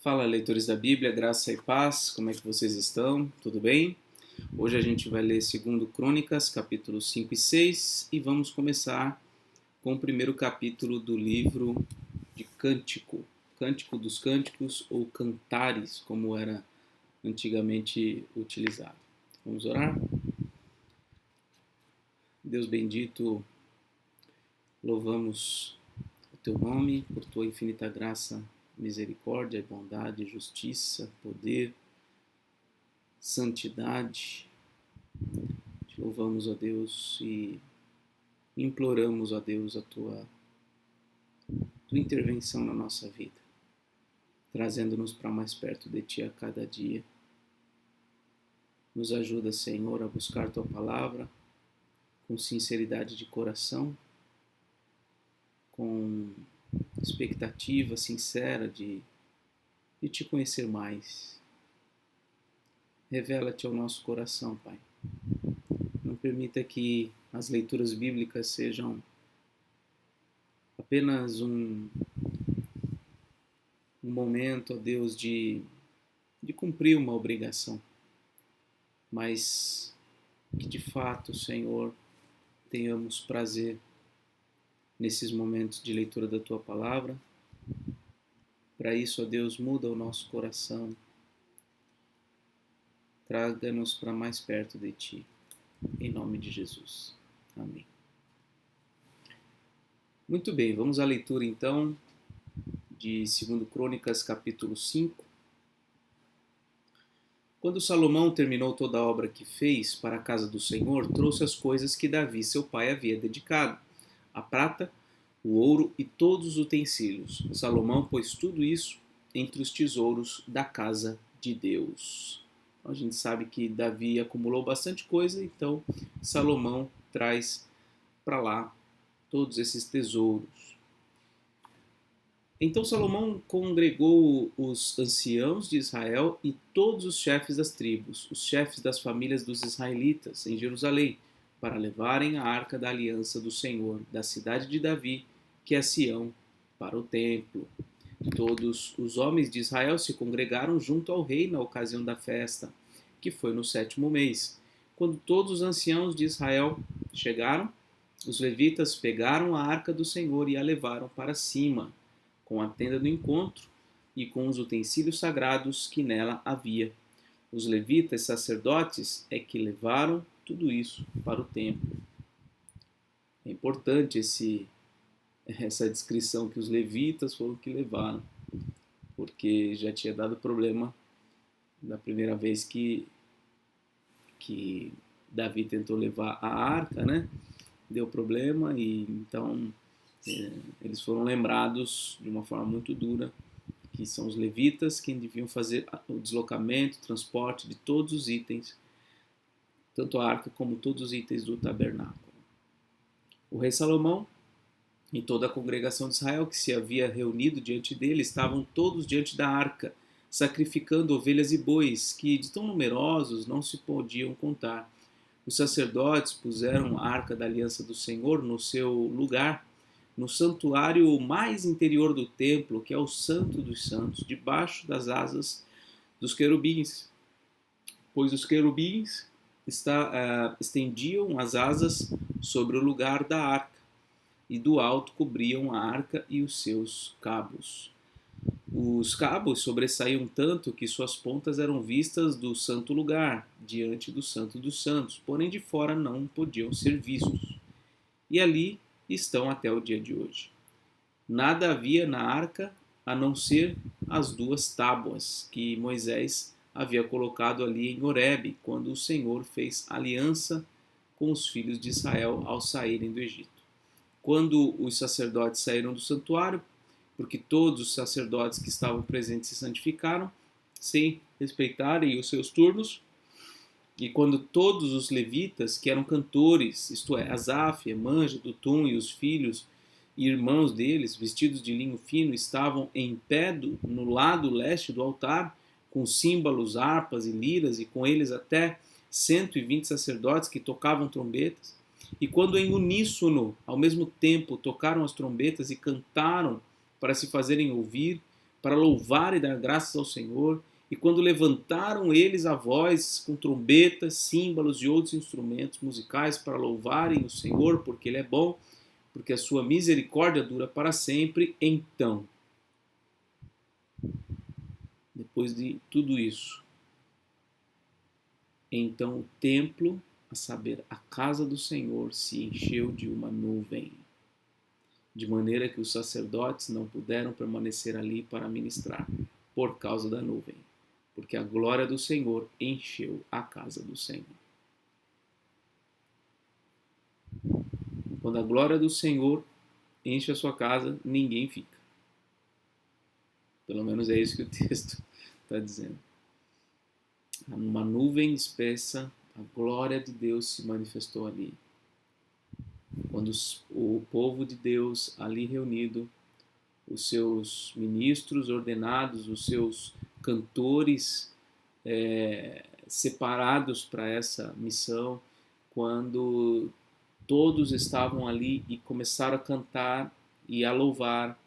Fala, leitores da Bíblia, graça e paz, como é que vocês estão? Tudo bem? Hoje a gente vai ler 2 Crônicas, capítulos 5 e 6, e vamos começar com o primeiro capítulo do livro de Cântico, Cântico dos Cânticos ou Cantares, como era antigamente utilizado. Vamos orar? Deus bendito, louvamos o teu nome por tua infinita graça, misericórdia, bondade, justiça, poder, santidade. Te louvamos, ó Deus, e imploramos, ó Deus, a tua intervenção na nossa vida, trazendo-nos para mais perto de Ti a cada dia. Nos ajuda, Senhor, a buscar Tua palavra com sinceridade de coração, com expectativa sincera de Te conhecer mais. Revela-te ao nosso coração, Pai. Não permita que as leituras bíblicas sejam apenas um momento, ó Deus, de cumprir uma obrigação, mas que de fato, Senhor, tenhamos prazer nesses momentos de leitura da Tua palavra. Para isso, ó Deus, muda o nosso coração, traga-nos para mais perto de Ti, em nome de Jesus. Amém. Muito bem, vamos à leitura então de 2 Crônicas, capítulo 5. Quando Salomão terminou toda a obra que fez para a casa do Senhor, trouxe as coisas que Davi, seu pai, havia dedicado: a prata, o ouro e todos os utensílios. Salomão pôs tudo isso entre os tesouros da casa de Deus. Então, a gente sabe que Davi acumulou bastante coisa, então Salomão traz para lá todos esses tesouros. Então Salomão congregou os anciãos de Israel e todos os chefes das tribos, os chefes das famílias dos israelitas, em Jerusalém, para levarem a arca da aliança do Senhor, da cidade de Davi, que é Sião, para o templo. Todos os homens de Israel se congregaram junto ao rei na ocasião da festa, que foi no 7º mês. Quando todos os anciãos de Israel chegaram, os levitas pegaram a arca do Senhor e a levaram para cima, com a tenda do encontro e com os utensílios sagrados que nela havia. Os levitas sacerdotes é que levaram tudo isso para o templo. É importante essa descrição que os levitas foram que levaram, porque já tinha dado problema da primeira vez que Davi tentou levar a arca, né? Deu problema e então eles foram lembrados de uma forma muito dura que são os levitas quem deviam fazer o deslocamento, o transporte de todos os itens, tanto a arca como todos os itens do tabernáculo. O rei Salomão e toda a congregação de Israel que se havia reunido diante dele estavam todos diante da arca, sacrificando ovelhas e bois, que de tão numerosos não se podiam contar. Os sacerdotes puseram a arca da aliança do Senhor no seu lugar, no santuário mais interior do templo, que é o Santo dos Santos, debaixo das asas dos querubins, pois os querubins estendiam as asas sobre o lugar da arca, e do alto cobriam a arca e os seus cabos. Os cabos sobressaíam tanto que suas pontas eram vistas do santo lugar, diante do Santo dos Santos, porém de fora não podiam ser vistos. E ali estão até o dia de hoje. Nada havia na arca a não ser as 2 tábuas que Moisés havia colocado ali em Horebe, quando o Senhor fez aliança com os filhos de Israel ao saírem do Egito. Quando os sacerdotes saíram do santuário, porque todos os sacerdotes que estavam presentes se santificaram, sem respeitarem os seus turnos, e quando todos os levitas, que eram cantores, isto é, Asaf, Emã, Jedutum e os filhos e irmãos deles, vestidos de linho fino, estavam em pé no lado leste do altar, com símbolos, harpas e liras, e com eles até 120 sacerdotes que tocavam trombetas. E quando em uníssono, ao mesmo tempo, tocaram as trombetas e cantaram para se fazerem ouvir, para louvar e dar graças ao Senhor. E quando levantaram eles a voz com trombetas, símbolos e outros instrumentos musicais para louvarem o Senhor, porque Ele é bom, porque a sua misericórdia dura para sempre, então, depois de tudo isso, então o templo, a saber, a casa do Senhor, se encheu de uma nuvem, de maneira que os sacerdotes não puderam permanecer ali para ministrar, por causa da nuvem, porque a glória do Senhor encheu a casa do Senhor. Quando a glória do Senhor enche a sua casa, ninguém fica. Pelo menos é isso que o texto está dizendo. Uma nuvem espessa, a glória de Deus se manifestou ali. Quando o povo de Deus ali reunido, os seus ministros ordenados, os seus cantores separados para essa missão, quando todos estavam ali e começaram a cantar e a louvar,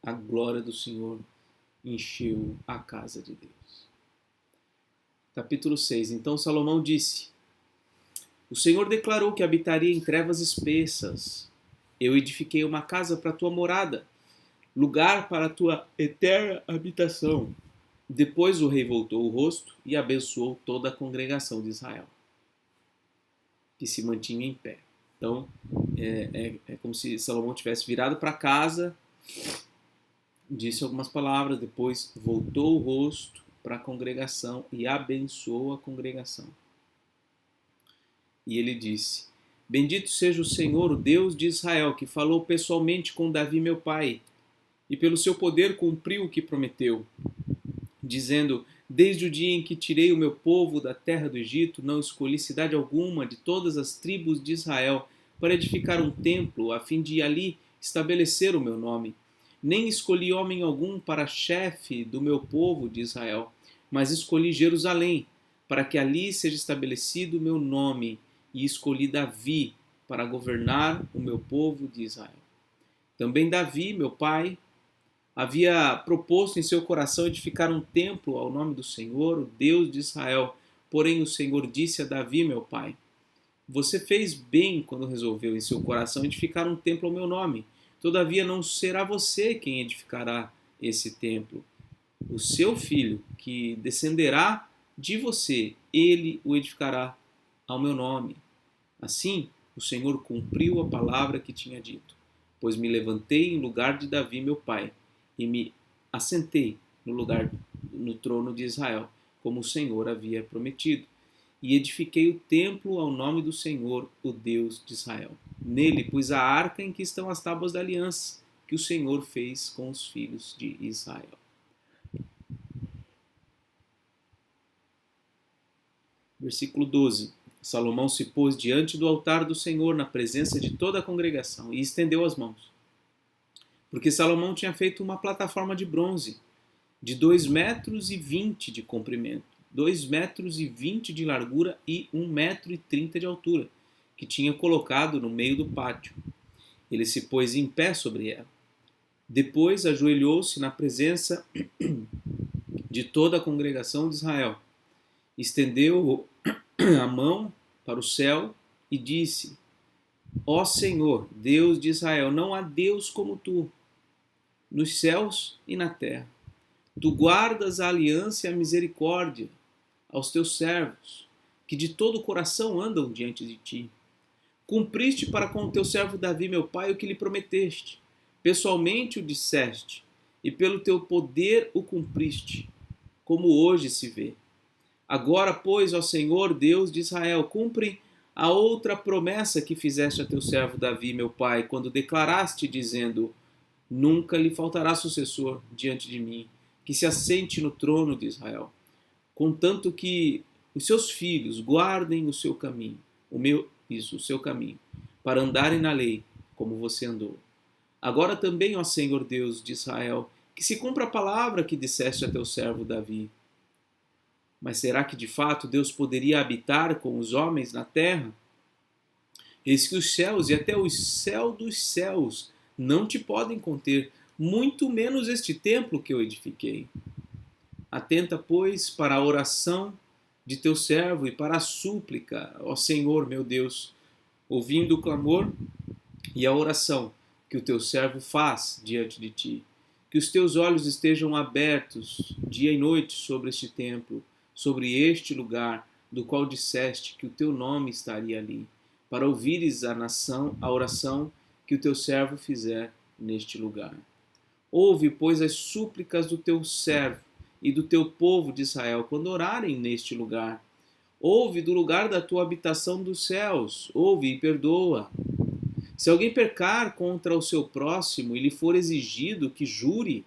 a glória do Senhor encheu a casa de Deus. Capítulo 6. Então Salomão disse: o Senhor declarou que habitaria em trevas espessas. Eu edifiquei uma casa para a tua morada, lugar para a tua eterna habitação. Depois o rei voltou o rosto e abençoou toda a congregação de Israel, que se mantinha em pé. Então, é como se Salomão tivesse virado para casa, disse algumas palavras, depois voltou o rosto para a congregação e abençoou a congregação. E ele disse: bendito seja o Senhor, o Deus de Israel, que falou pessoalmente com Davi meu pai, e pelo seu poder cumpriu o que prometeu, dizendo: desde o dia em que tirei o meu povo da terra do Egito, não escolhi cidade alguma de todas as tribos de Israel para edificar um templo, a fim de ali estabelecer o meu nome. Nem escolhi homem algum para chefe do meu povo de Israel, mas escolhi Jerusalém, para que ali seja estabelecido o meu nome, e escolhi Davi para governar o meu povo de Israel. Também Davi, meu pai, havia proposto em seu coração edificar um templo ao nome do Senhor, o Deus de Israel. Porém o Senhor disse a Davi, meu pai: você fez bem quando resolveu em seu coração edificar um templo ao meu nome. Todavia não será você quem edificará esse templo. O seu filho, que descenderá de você, ele o edificará ao meu nome. Assim, o Senhor cumpriu a palavra que tinha dito, pois me levantei em lugar de Davi, meu pai, e me assentei no trono de Israel, como o Senhor havia prometido. E edifiquei o templo ao nome do Senhor, o Deus de Israel. Nele pus a arca em que estão as tábuas da aliança, que o Senhor fez com os filhos de Israel. Versículo 12. Salomão se pôs diante do altar do Senhor, na presença de toda a congregação, e estendeu as mãos. Porque Salomão tinha feito uma plataforma de bronze, de 2,20 metros de comprimento, 2,20 metros de largura e 1,30 metro de altura, que tinha colocado no meio do pátio. Ele se pôs em pé sobre ela. Depois ajoelhou-se na presença de toda a congregação de Israel. Estendeu a mão para o céu e disse: ó Senhor, Deus de Israel, não há Deus como tu, nos céus e na terra. Tu guardas a aliança e a misericórdia aos teus servos, que de todo o coração andam diante de ti. Cumpriste para com o teu servo Davi, meu pai, o que lhe prometeste. Pessoalmente o disseste, e pelo teu poder o cumpriste, como hoje se vê. Agora, pois, ó Senhor, Deus de Israel, cumpre a outra promessa que fizeste a teu servo Davi, meu pai, quando declaraste, dizendo: nunca lhe faltará sucessor diante de mim, que se assente no trono de Israel, contanto que os seus filhos guardem o seu caminho, o seu caminho, para andarem na lei, como você andou. Agora também, ó Senhor Deus de Israel, que se cumpra a palavra que disseste a teu servo Davi. Mas será que de fato Deus poderia habitar com os homens na terra? Eis que os céus e até o céu dos céus não te podem conter, muito menos este templo que eu edifiquei. Atenta, pois, para a oração de teu servo e para a súplica, ó Senhor meu Deus, ouvindo o clamor e a oração que o teu servo faz diante de ti. Que os teus olhos estejam abertos dia e noite sobre este templo, sobre este lugar, do qual disseste que o teu nome estaria ali, para ouvires a oração que o teu servo fizer neste lugar. Ouve, pois, as súplicas do teu servo e do teu povo de Israel quando orarem neste lugar. Ouve do lugar da tua habitação dos céus, ouve e perdoa. Se alguém pecar contra o seu próximo e lhe for exigido que jure,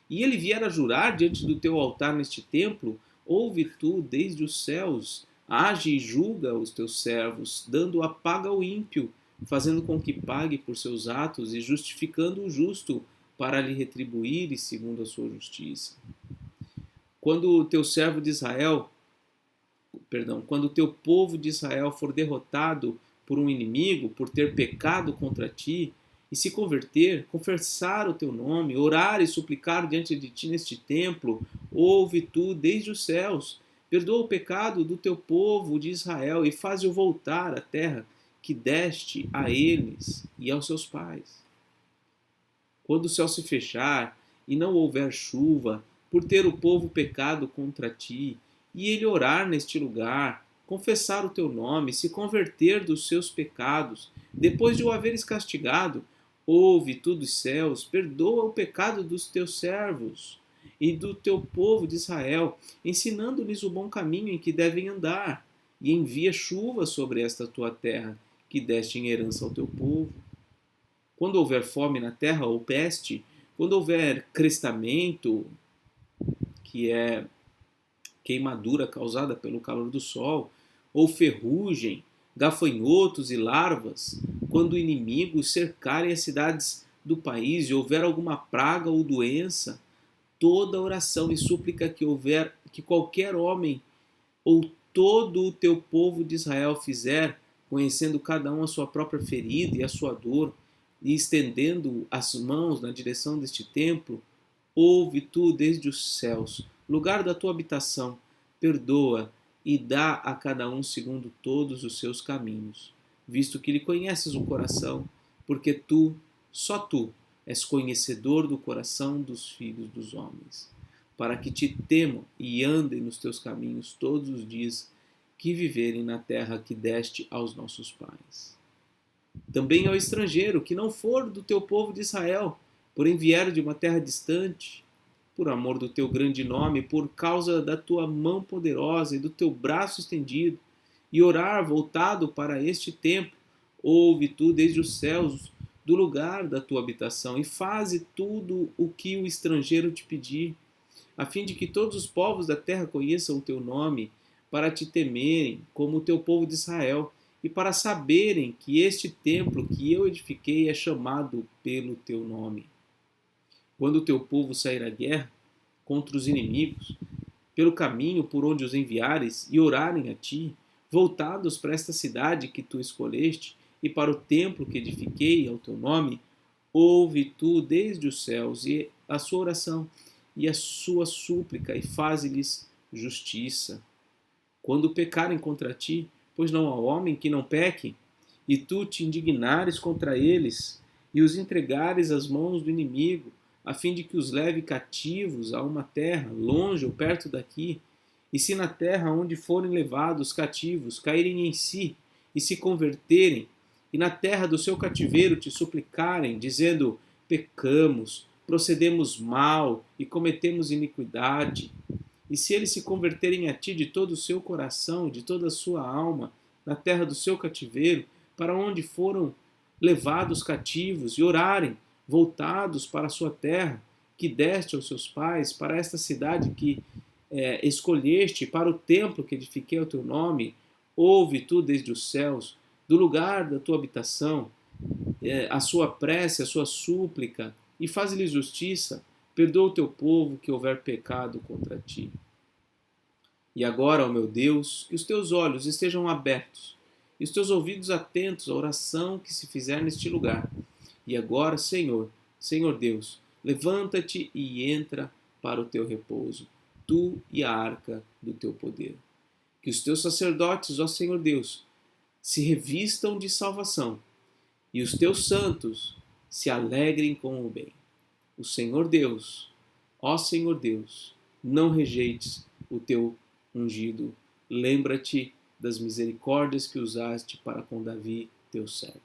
e ele vier a jurar diante do teu altar neste templo, ouve tu desde os céus, age e julga os teus servos, dando a paga ao ímpio, fazendo com que pague por seus atos e justificando o justo para lhe retribuir e segundo a sua justiça. Quando o teu servo de Israel, quando o teu povo de Israel for derrotado por um inimigo, por ter pecado contra ti, e se converter, confessar o teu nome, orar e suplicar diante de ti neste templo, ouve tu desde os céus, perdoa o pecado do teu povo de Israel e faze-o voltar à terra que deste a eles e aos seus pais. Quando o céu se fechar e não houver chuva, por ter o povo pecado contra ti, e ele orar neste lugar, confessar o teu nome, se converter dos seus pecados, depois de o haveres castigado, ouve tu dos céus, perdoa o pecado dos teus servos e do teu povo de Israel, ensinando-lhes o bom caminho em que devem andar, e envia chuva sobre esta tua terra, que deste em herança ao teu povo. Quando houver fome na terra ou peste, quando houver crestamento, que é queimadura causada pelo calor do sol, ou ferrugem, gafanhotos e larvas, quando inimigos cercarem as cidades do país e houver alguma praga ou doença, toda oração e súplica que qualquer homem ou todo o teu povo de Israel fizer, conhecendo cada um a sua própria ferida e a sua dor, e estendendo as mãos na direção deste templo, ouve tu desde os céus, lugar da tua habitação, perdoa e dá a cada um segundo todos os seus caminhos, visto que lhe conheces o coração, porque tu, só tu, és conhecedor do coração dos filhos dos homens, para que te temam e andem nos teus caminhos todos os dias que viverem na terra que deste aos nossos pais. Também ao estrangeiro que não for do teu povo de Israel, porém vier de uma terra distante, por amor do teu grande nome, por causa da tua mão poderosa e do teu braço estendido, e orar voltado para este templo, ouve tu desde os céus, do lugar da tua habitação, e faze tudo o que o estrangeiro te pedir, a fim de que todos os povos da terra conheçam o teu nome, para te temerem, como o teu povo de Israel, e para saberem que este templo que eu edifiquei é chamado pelo teu nome. Quando o teu povo sair à guerra contra os inimigos, pelo caminho por onde os enviares, e orarem a ti, voltados para esta cidade que tu escolheste, e para o templo que edifiquei ao teu nome, ouve tu desde os céus e a sua oração e a sua súplica, e faze-lhes justiça. Quando pecarem contra ti, pois não há homem que não peque, e tu te indignares contra eles, e os entregares às mãos do inimigo, a fim de que os leve cativos a uma terra, longe ou perto daqui, e se na terra onde forem levados cativos caírem em si, e se converterem, e na terra do seu cativeiro te suplicarem, dizendo, pecamos, procedemos mal e cometemos iniquidade, e se eles se converterem a ti de todo o seu coração, de toda a sua alma, na terra do seu cativeiro, para onde foram levados cativos, e orarem, voltados para a sua terra, que deste aos seus pais, para esta cidade que escolheste, para o templo que edifiquei ao teu nome, ouve tu desde os céus, do lugar da tua habitação, a sua prece, a sua súplica, e faz-lhe justiça, perdoa o teu povo que houver pecado contra ti. E agora, ó meu Deus, que os teus olhos estejam abertos e os teus ouvidos atentos à oração que se fizer neste lugar. E agora, Senhor Deus, Levanta-te e entra para o teu repouso, tu e a arca do teu poder. Que os teus sacerdotes, ó Senhor Deus, se revistam de salvação, e os teus santos se alegrem com o bem. O Senhor Deus, ó Senhor Deus, não rejeites o teu ungido. Lembra-te das misericórdias que usaste para com Davi, teu servo.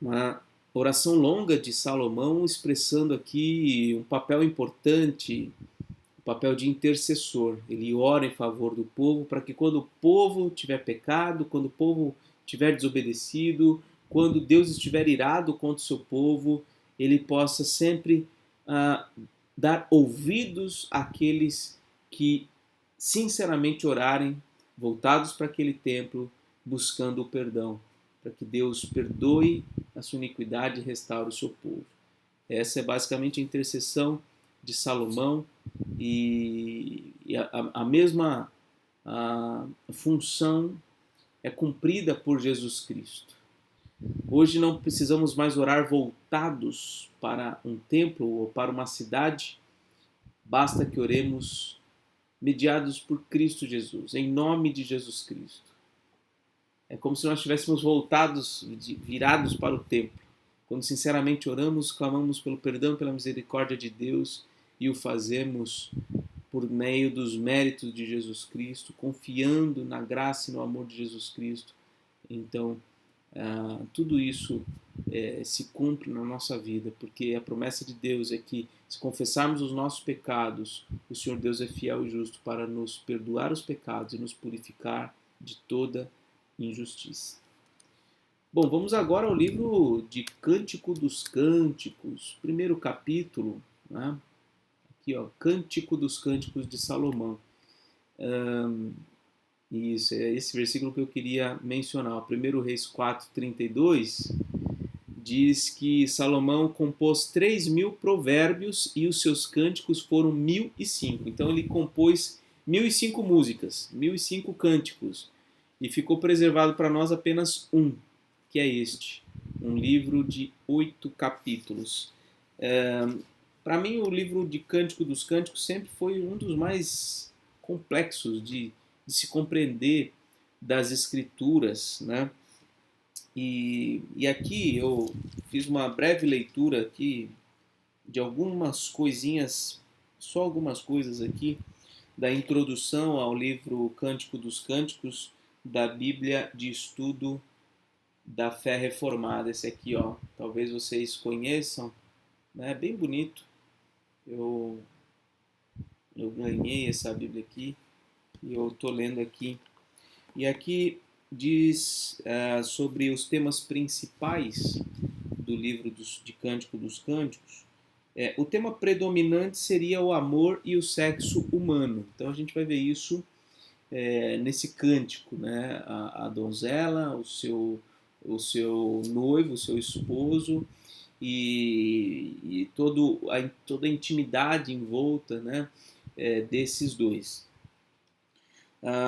Uma oração longa de Salomão expressando aqui um papel importante, o papel de intercessor. Ele ora em favor do povo para que quando o povo tiver pecado, quando o povo tiver desobedecido, quando Deus estiver irado contra o seu povo, ele possa sempre dar ouvidos àqueles que sinceramente orarem, voltados para aquele templo, buscando o perdão, para que Deus perdoe a sua iniquidade e restaure o seu povo. Essa é basicamente a intercessão de Salomão e a mesma função é cumprida por Jesus Cristo. Hoje não precisamos mais orar voltados para um templo ou para uma cidade, basta que oremos mediados por Cristo Jesus, em nome de Jesus Cristo. É como se nós estivéssemos voltados, virados para o templo. Quando sinceramente oramos, clamamos pelo perdão, pela misericórdia de Deus e o fazemos por meio dos méritos de Jesus Cristo, confiando na graça e no amor de Jesus Cristo. Então, tudo isso se cumpre na nossa vida, porque a promessa de Deus é que, se confessarmos os nossos pecados, o Senhor Deus é fiel e justo para nos perdoar os pecados e nos purificar de toda injustiça. Bom, vamos agora ao livro de Cântico dos Cânticos, primeiro capítulo, né? Aqui, ó, Cântico dos Cânticos de Salomão. Isso, é esse versículo que eu queria mencionar. 1 Reis 4:32 diz que Salomão compôs 3.000 provérbios e os seus cânticos foram 1.005. Então ele compôs 1.005 músicas, 1.005 cânticos. E ficou preservado para nós apenas um, que é este, um livro de 8 capítulos. Para mim, o livro de Cântico dos Cânticos sempre foi um dos mais complexos de se compreender das Escrituras, né? E aqui eu fiz uma breve leitura aqui de algumas coisinhas, só algumas coisas aqui, da introdução ao livro Cântico dos Cânticos, da Bíblia de Estudo da Fé Reformada. Esse aqui, ó, talvez vocês conheçam, né? É bem bonito. Eu ganhei essa Bíblia aqui e eu estou lendo aqui. E aqui diz sobre os temas principais do livro de Cântico dos Cânticos. O tema predominante seria o amor e o sexo humano. Então a gente vai ver isso nesse cântico, né? A donzela, o seu noivo, o seu esposo e toda a intimidade envolta, né? Desses dois.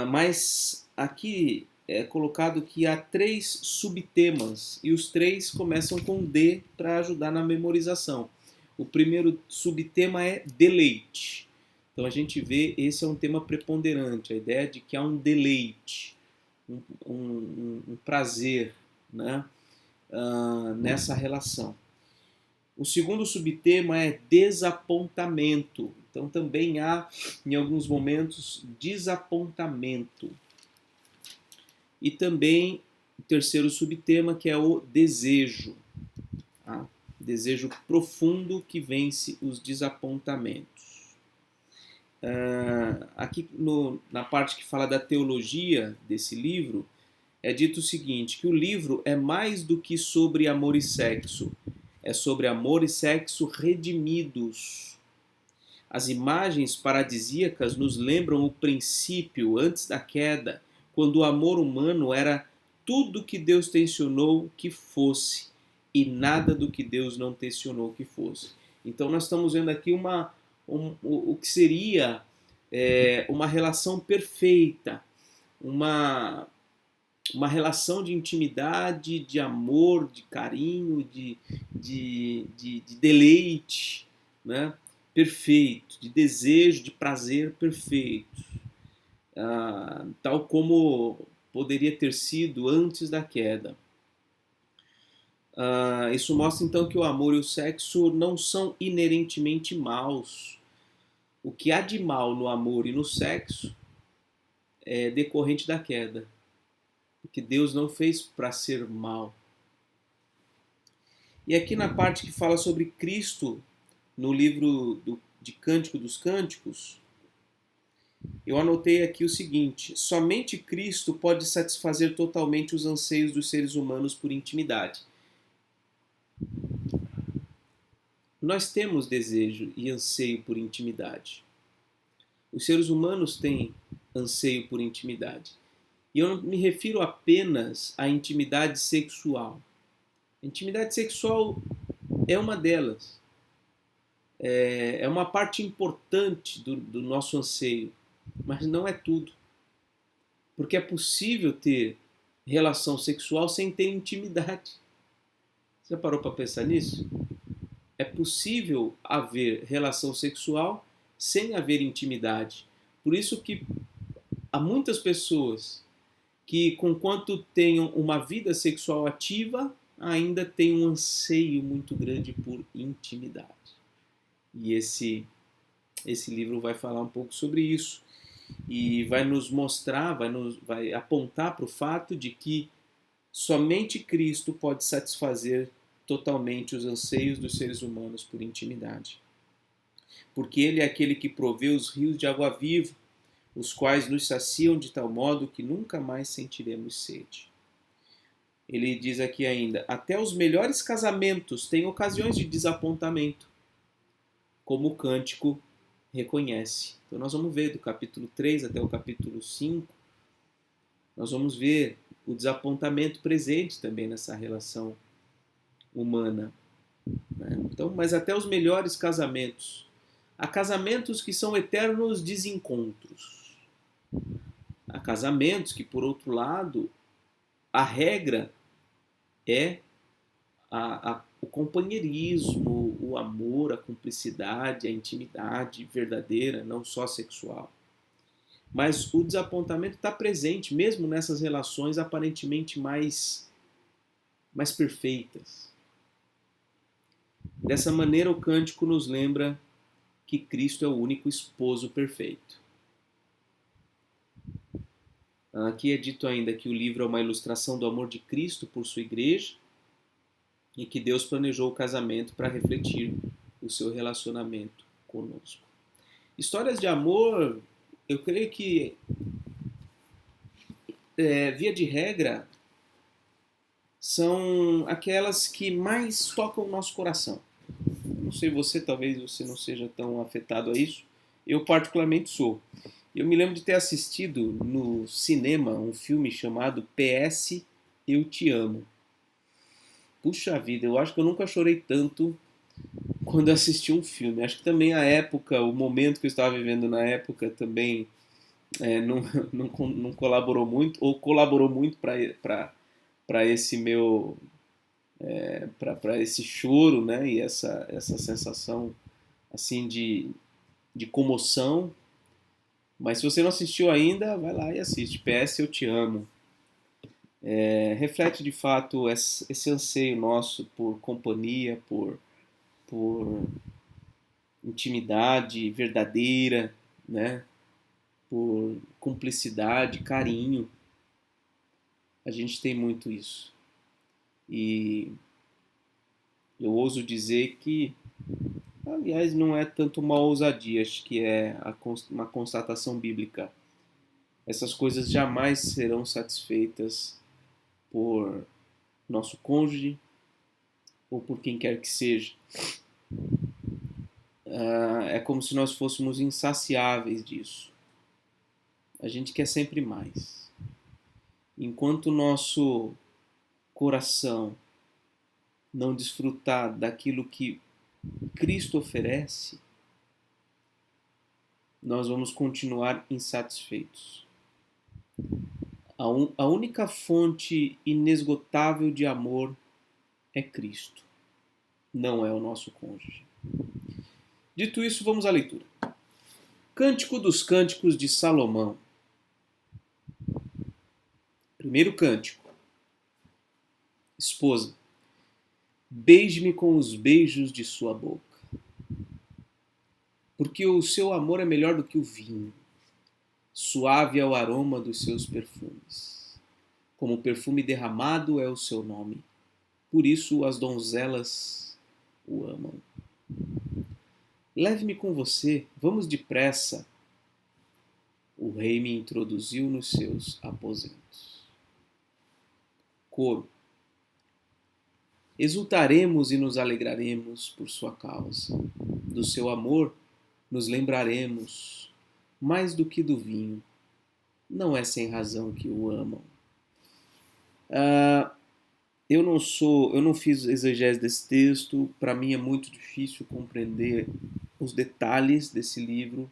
Mas aqui é colocado que há 3 subtemas e os 3 começam com D para ajudar na memorização. O primeiro subtema é deleite. Então a gente vê, esse é um tema preponderante, a ideia de que há um deleite, um prazer, né, nessa relação. O segundo subtema é desapontamento. Então também há, em alguns momentos, desapontamento. E também o terceiro subtema, que é o desejo. Tá? Desejo profundo que vence os desapontamentos. Aqui na parte que fala da teologia desse livro, é dito o seguinte, que o livro é mais do que sobre amor e sexo. É sobre amor e sexo redimidos. As imagens paradisíacas nos lembram o princípio antes da queda, quando o amor humano era tudo que Deus tensionou que fosse e nada do que Deus não tensionou que fosse. Então nós estamos vendo aqui o que seria uma relação perfeita, uma uma relação de intimidade, de amor, de carinho, de deleite, né? Perfeito, de desejo, de prazer perfeito, tal como poderia ter sido antes da queda. Isso mostra então que o amor e o sexo não são inerentemente maus. O que há de mal no amor e no sexo é decorrente da queda, porque Deus não fez para ser mal. E aqui na parte que fala sobre Cristo, no livro de Cântico dos Cânticos, eu anotei aqui o seguinte: somente Cristo pode satisfazer totalmente os anseios dos seres humanos por intimidade. Nós temos desejo e anseio por intimidade. Os seres humanos têm anseio por intimidade. E eu não me refiro apenas à intimidade sexual. A intimidade sexual é uma delas. É uma parte importante do nosso anseio, mas não é tudo. Porque é possível ter relação sexual sem ter intimidade. Você parou para pensar nisso? É possível haver relação sexual sem haver intimidade. Por isso que há muitas pessoas que, conquanto tenham uma vida sexual ativa, ainda têm um anseio muito grande por intimidade. E esse livro vai falar um pouco sobre isso e vai nos mostrar, vai apontar para o fato de que somente Cristo pode satisfazer totalmente os anseios dos seres humanos por intimidade. Porque Ele é aquele que provê os rios de água viva, os quais nos saciam de tal modo que nunca mais sentiremos sede. Ele diz aqui ainda: até os melhores casamentos têm ocasiões de desapontamento, como o cântico reconhece. Então nós vamos ver do capítulo 3 até o capítulo 5, nós vamos ver o desapontamento presente também nessa relação humana. Então, mas até os melhores casamentos. Há casamentos que são eternos desencontros. Há casamentos que, por outro lado, a regra é o companheirismo, o amor, a cumplicidade, a intimidade verdadeira, não só sexual. Mas o desapontamento está presente, mesmo nessas relações aparentemente mais perfeitas. Dessa maneira, o cântico nos lembra que Cristo é o único esposo perfeito. Aqui é dito ainda que o livro é uma ilustração do amor de Cristo por sua igreja e que Deus planejou o casamento para refletir o seu relacionamento conosco. Histórias de amor, eu creio que, via de regra, são aquelas que mais tocam o nosso coração. Não sei você, talvez você não seja tão afetado a isso. Eu particularmente sou. Eu me lembro de ter assistido no cinema um filme chamado PS Eu Te Amo. Puxa vida, eu acho que eu nunca chorei tanto quando assisti um filme. Acho que também a época, o momento que eu estava vivendo na época também não colaborou muito, ou colaborou muito para esse meu para esse choro, né, e essa sensação assim de comoção. Mas se você não assistiu ainda, vai lá e assiste. PS Eu Te Amo. Reflete de fato esse anseio nosso por companhia, por intimidade verdadeira, né? Por cumplicidade, carinho. A gente tem muito isso. E eu ouso dizer que, aliás, não é tanto uma ousadia, acho que é uma constatação bíblica. Essas coisas jamais serão satisfeitas por nosso cônjuge ou por quem quer que seja. É como se nós fôssemos insaciáveis disso. A gente quer sempre mais. Enquanto o nosso coração não desfrutar daquilo que Cristo oferece, nós vamos continuar insatisfeitos. A única fonte inesgotável de amor é Cristo, não é o nosso cônjuge. Dito isso, vamos à leitura. Cântico dos Cânticos de Salomão. Primeiro cântico. Esposa, beije-me com os beijos de sua boca, porque o seu amor é melhor do que o vinho, suave é o aroma dos seus perfumes. Como perfume derramado é o seu nome, por isso as donzelas o amam. Leve-me com você, vamos depressa. O rei me introduziu nos seus aposentos. Coro. Exultaremos e nos alegraremos por sua causa. Do seu amor nos lembraremos, mais do que do vinho. Não é sem razão que o amam. Eu não fiz exegese desse texto. Para mim é muito difícil compreender os detalhes desse livro,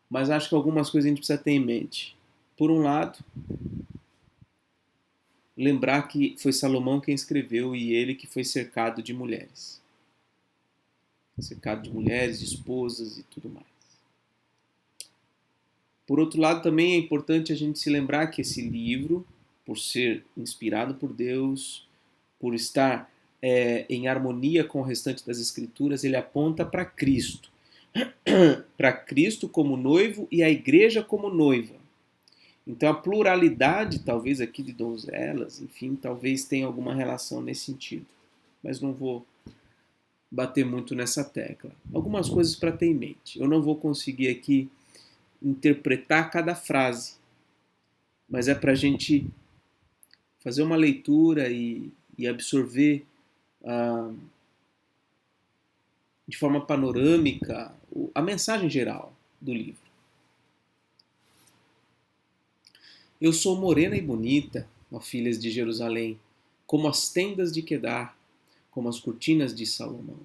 mas acho que algumas coisas a gente precisa ter em mente. Por um lado, lembrar que foi Salomão quem escreveu e ele que foi cercado de mulheres. Cercado de mulheres, de esposas e tudo mais. Por outro lado, também é importante a gente se lembrar que esse livro, por ser inspirado por Deus, por estar em harmonia com o restante das Escrituras, ele aponta para Cristo. Para Cristo como noivo e a igreja como noiva. Então a pluralidade, talvez aqui de donzelas, enfim, talvez tenha alguma relação nesse sentido. Mas não vou bater muito nessa tecla. Algumas coisas para ter em mente. Eu não vou conseguir aqui interpretar cada frase, mas é para a gente fazer uma leitura e absorver de forma panorâmica a mensagem geral do livro. Eu sou morena e bonita, ó filhas de Jerusalém, como as tendas de Quedar, como as cortinas de Salomão.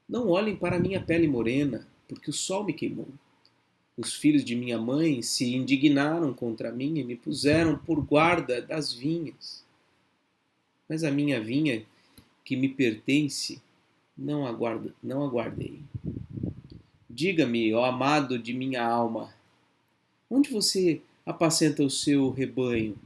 Não olhem para minha pele morena, porque o sol me queimou. Os filhos de minha mãe se indignaram contra mim e me puseram por guarda das vinhas. Mas a minha vinha, que me pertence, não aguardei. Diga-me, ó amado de minha alma, onde você apacenta o seu rebanho?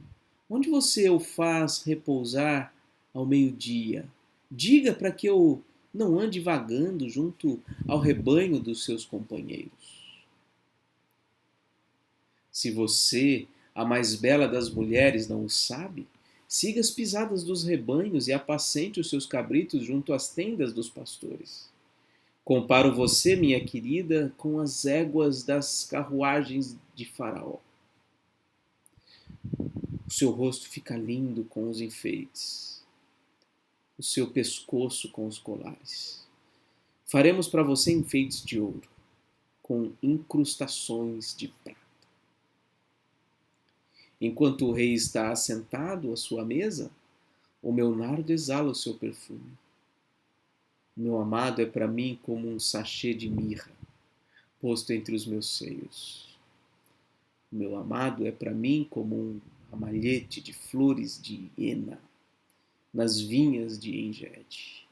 Onde você o faz repousar ao meio-dia? Diga para que eu não ande vagando junto ao rebanho dos seus companheiros. Se você, a mais bela das mulheres, não o sabe, siga as pisadas dos rebanhos e apacente os seus cabritos junto às tendas dos pastores. Comparo você, minha querida, com as éguas das carruagens de Faraó. O seu rosto fica lindo com os enfeites, o seu pescoço com os colares. Faremos para você enfeites de ouro, com incrustações de prata. Enquanto o rei está assentado à sua mesa, o meu nardo exala o seu perfume. O meu amado é para mim como um sachê de mirra, posto entre os meus seios. O meu amado é para mim como um ramalhete de flores de hena nas vinhas de Engedi.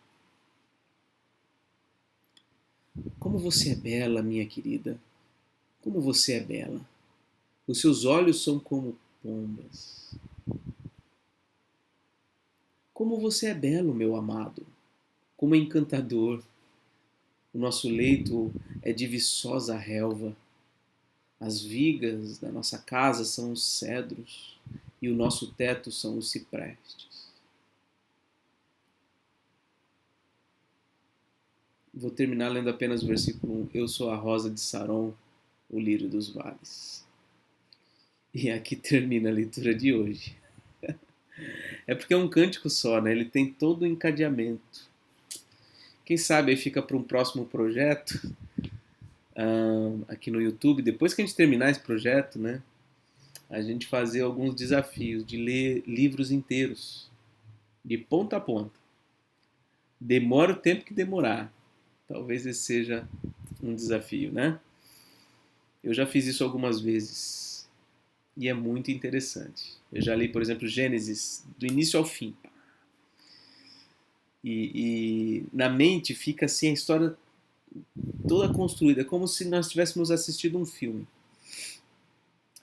Como você é bela, minha querida. Como você é bela. Os seus olhos são como pombas. Como você é belo, meu amado. Como é encantador. O nosso leito é de viçosa relva. As vigas da nossa casa são os cedros e o nosso teto são os ciprestes. Vou terminar lendo apenas o versículo 1. Eu sou a rosa de Saron, o lírio dos vales. E aqui termina a leitura de hoje. É porque é um cântico só, né? Ele tem todo o encadeamento. Quem sabe aí fica para um próximo projeto aqui no YouTube, depois que a gente terminar esse projeto, né? A gente fazer alguns desafios de ler livros inteiros, de ponta a ponta. Demora o tempo que demorar. Talvez esse seja um desafio, né? Eu já fiz isso algumas vezes. e é muito interessante. Eu já li, por exemplo, Gênesis do início ao fim. E na mente fica assim a história toda construída, como se nós tivéssemos assistido um filme.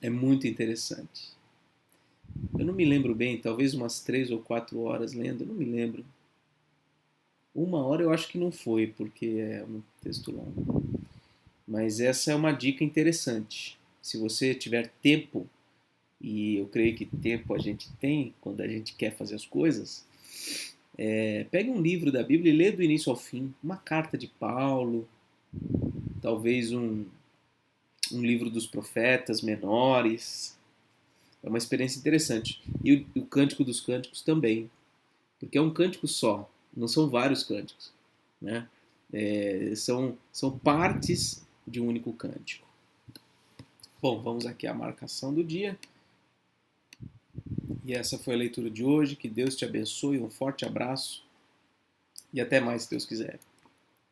É muito interessante. Eu não me lembro bem, talvez umas 3 ou 4 horas lendo, eu não me lembro. 1 hora eu acho que não foi, porque é um texto longo. Mas essa é uma dica interessante. Se você tiver tempo, e eu creio que tempo a gente tem quando a gente quer fazer as coisas, pegue um livro da Bíblia e lê do início ao fim. Uma carta de Paulo, talvez um livro dos profetas menores. É uma experiência interessante. E o Cântico dos Cânticos também, porque é um cântico só, não são vários cânticos, né? São partes de um único cântico. Bom, vamos aqui à marcação do dia. E essa foi a leitura de hoje. Que Deus te abençoe, um forte abraço e até mais, se Deus quiser.